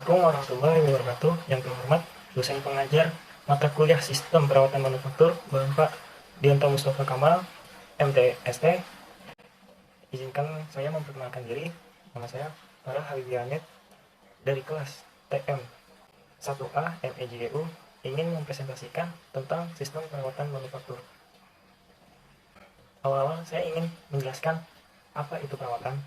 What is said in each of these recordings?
Assalamualaikum warahmatullahi wabarakatuh. Yang terhormat dosen pengajar mata kuliah Sistem Perawatan Manufaktur, Bapak Dianto Mustafa Kamal, MTST. Izinkan saya memperkenalkan diri. Nama saya Farah Habibianet dari kelas TM 1A MEJU ingin mempresentasikan tentang sistem perawatan manufaktur. Awal-awal saya ingin menjelaskan apa itu perawatan.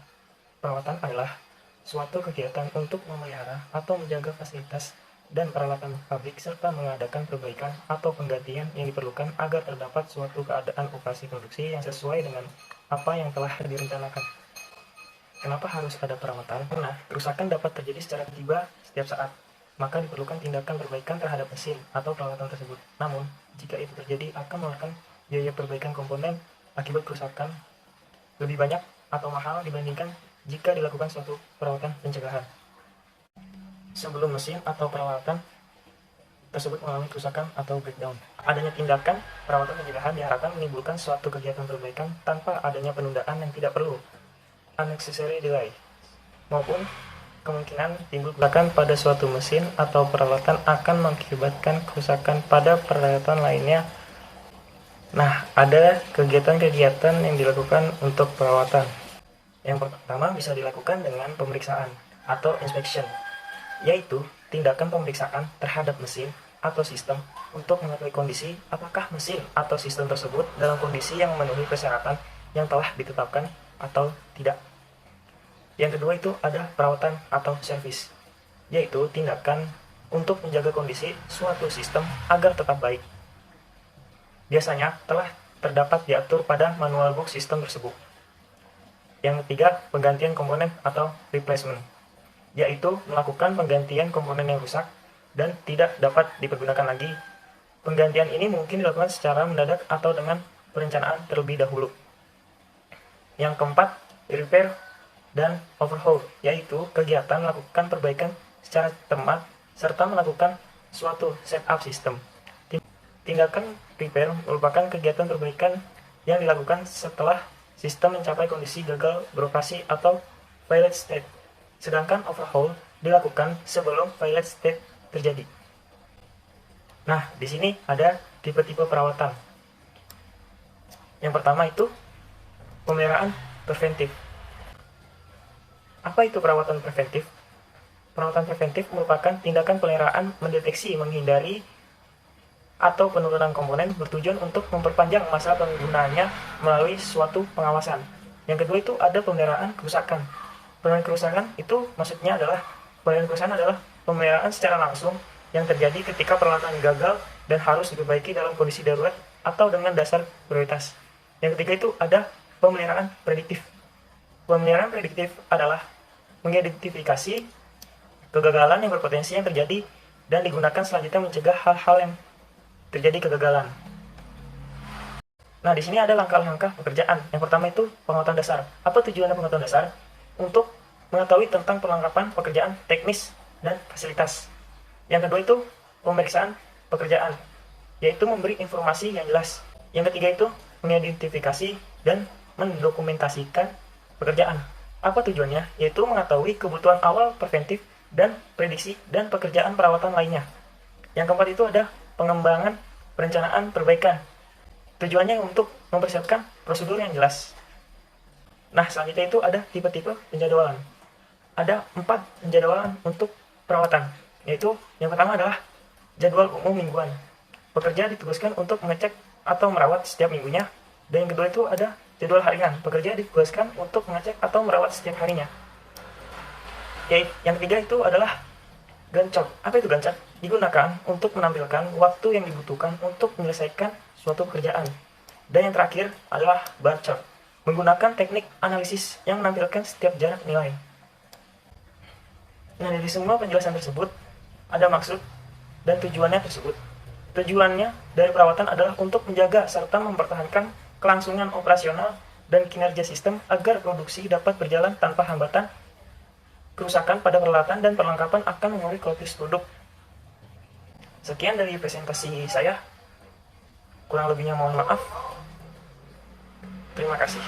Perawatan adalah suatu kegiatan untuk memelihara atau menjaga fasilitas dan peralatan pabrik serta mengadakan perbaikan atau penggantian yang diperlukan agar terdapat suatu keadaan operasi produksi yang sesuai dengan apa yang telah direncanakan. Kenapa harus ada perawatan? Karena kerusakan dapat terjadi secara tiba setiap saat, maka diperlukan tindakan perbaikan terhadap mesin atau peralatan tersebut. Namun, jika itu terjadi akan mengeluarkan biaya perbaikan komponen akibat kerusakan lebih banyak atau mahal dibandingkan jika dilakukan suatu perawatan pencegahan. Sebelum mesin atau peralatan tersebut mengalami kerusakan atau breakdown, adanya tindakan perawatan pencegahan diharapkan menimbulkan suatu kegiatan perbaikan tanpa adanya penundaan yang tidak perlu, unnecessary delay, maupun kemungkinan timbul kerusakan pada suatu mesin atau peralatan akan mengakibatkan kerusakan pada peralatan lainnya. Nah, ada kegiatan-kegiatan yang dilakukan untuk perawatan. Yang pertama bisa dilakukan dengan pemeriksaan atau inspection, yaitu tindakan pemeriksaan terhadap mesin atau sistem untuk mengetahui kondisi apakah mesin atau sistem tersebut dalam kondisi yang memenuhi persyaratan yang telah ditetapkan atau tidak. Yang kedua itu ada perawatan atau servis, yaitu tindakan untuk menjaga kondisi suatu sistem agar tetap baik. Biasanya telah terdapat diatur pada manual book sistem tersebut. Yang ketiga, penggantian komponen atau replacement, yaitu melakukan penggantian komponen yang rusak dan tidak dapat dipergunakan lagi. Penggantian ini mungkin dilakukan secara mendadak atau dengan perencanaan terlebih dahulu. Yang keempat, repair dan overhaul, yaitu kegiatan melakukan perbaikan secara cermat serta melakukan suatu setup sistem. Tindakan repair merupakan kegiatan perbaikan yang dilakukan setelah sistem mencapai kondisi gagal beroperasi atau failed state, sedangkan overhaul dilakukan sebelum failed state terjadi. Nah, di sini ada tipe-tipe perawatan. Yang pertama itu pemeliharaan preventif. Apa itu perawatan preventif? Perawatan preventif merupakan tindakan pemeliharaan mendeteksi, menghindari, atau penurunan komponen bertujuan untuk memperpanjang masa penggunaannya melalui suatu pengawasan. Yang kedua itu ada pemeliharaan kerusakan. Pemeliharaan kerusakan itu maksudnya adalah pemeliharaan secara langsung yang terjadi ketika peralatan gagal dan harus diperbaiki dalam kondisi darurat atau dengan dasar prioritas. Yang ketiga itu ada pemeliharaan prediktif. Pemeliharaan prediktif adalah mengidentifikasi kegagalan yang berpotensi yang terjadi dan digunakan selanjutnya mencegah hal-hal yang terjadi kegagalan. Nah, di sini ada langkah-langkah pekerjaan. Yang pertama itu penguatan dasar. Apa tujuannya penguatan dasar? Untuk mengetahui tentang perlengkapan pekerjaan teknis dan fasilitas. Yang kedua itu pemeriksaan pekerjaan, yaitu memberi informasi yang jelas. Yang ketiga itu mengidentifikasi dan mendokumentasikan pekerjaan. Apa tujuannya? Yaitu mengetahui kebutuhan awal preventif dan prediksi dan pekerjaan perawatan lainnya. Yang keempat itu ada pengembangan perencanaan perbaikan. Tujuannya untuk mempersiapkan prosedur yang jelas. Nah, selanjutnya itu ada tipe-tipe penjadwalan. Ada 4 penjadwalan untuk perawatan, yaitu yang pertama adalah jadwal umum mingguan. Pekerja ditugaskan untuk mengecek atau merawat setiap minggunya. Dan yang kedua itu ada jadwal harian. Pekerja ditugaskan untuk mengecek atau merawat setiap harinya. Yang ketiga itu adalah Gantt chart. Apa itu Gantt chart? Digunakan untuk menampilkan waktu yang dibutuhkan untuk menyelesaikan suatu pekerjaan. Dan yang terakhir adalah bar chart, menggunakan teknik analisis yang menampilkan setiap jarak nilai. Nah, dari semua penjelasan tersebut, ada maksud dan tujuannya tersebut. Tujuannya dari perawatan adalah untuk menjaga serta mempertahankan kelangsungan operasional dan kinerja sistem agar produksi dapat berjalan tanpa hambatan. Kerusakan pada peralatan dan perlengkapan akan mengaruhi kualitas produk. Sekian dari presentasi saya. Kurang lebihnya mohon maaf. Terima kasih.